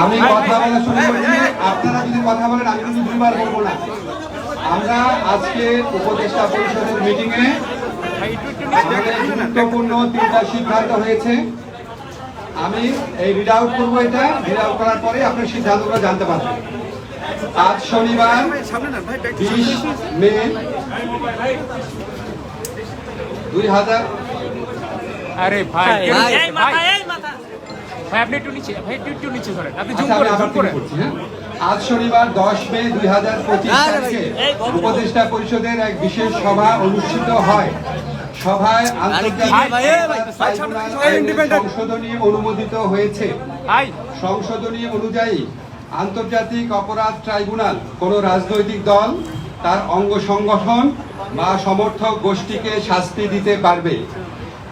আমি কথা বলা শুরু করছি, আপনারা যদি কথা বলেন আমি কিন্তু দুইবার বলবো না। আমরা আজকে উপদেষ্টা পরিষদের মিটিংয়ে আমাদের গুরুত্বপূর্ণ 3টা সিদ্ধান্ত হয়েছে। আমি এই রিড আউট করবো, এটা রিড আউট করার পরে আপনার সিদ্ধান্তগুলো জানতে পারবেন। আজ শনিবার 20 মে 2000। আরে ভাই আপনি একটু নিচে, ভাই একটু নিচে ধরেন, আপনি জুম করে করছি। হ্যাঁ, আজ শনিবার 10 মে 2025 তারিখে উপদেষ্টা পরিষদের এক বিশেষ সভা অনুষ্ঠিত হয়। সভায় সংশোধনী অনুমোদিত হয়েছে। সংশোধনী অনুযায়ী আন্তর্জাতিক অপরাধ ট্রাইব্যুনাল কোনো রাজনৈতিক দল, তার অঙ্গ সংগঠন বা সমর্থক গোষ্ঠীকে শাস্তি দিতে পারবে।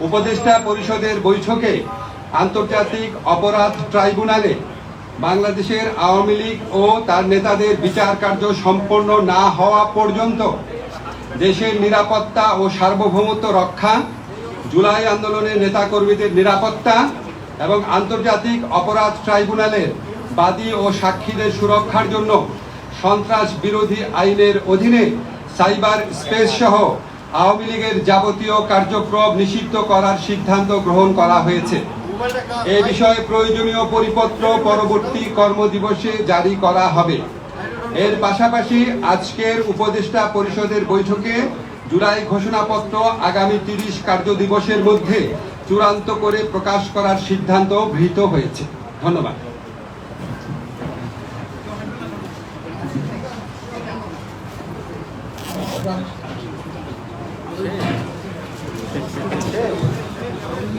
উপদেষ্টা পরিষদের বৈঠকে আন্তর্জাতিক অপরাধ ট্রাইব্যুনালে বাংলাদেশের আওয়ামী লীগ ও তার নেতাদের বিচার কার্য সম্পন্ন না হওয়া পর্যন্ত দেশের নিরাপত্তা ও সার্বভৌমত্ব রক্ষা, জুলাই আন্দোলনের নেতাকর্মীদের নিরাপত্তা এবং আন্তর্জাতিক অপরাধ ট্রাইব্যুনালের বাদী ও সাক্ষীদের সুরক্ষার জন্য সন্ত্রাস বিরোধী আইনের অধীনে সাইবার স্পেস সহ আওয়ামী লীগের যাবতীয় কার্যক্রম নিষিদ্ধ করার সিদ্ধান্ত গ্রহণ করা হয়েছে। এ বিষয়ে প্রয়োজনীয় পরিপত্র পরবর্তী কর্মদিবসে জারি করা হবে। এর পাশাপাশি আজকের উপদেষ্টা পরিষদের বৈঠকে জুলাই ঘোষণাপত্র আগামী 30 কার্যদিবসের মধ্যে চূড়ান্ত করে প্রকাশ করার সিদ্ধান্ত গৃহীত হয়েছে। ধন্যবাদ।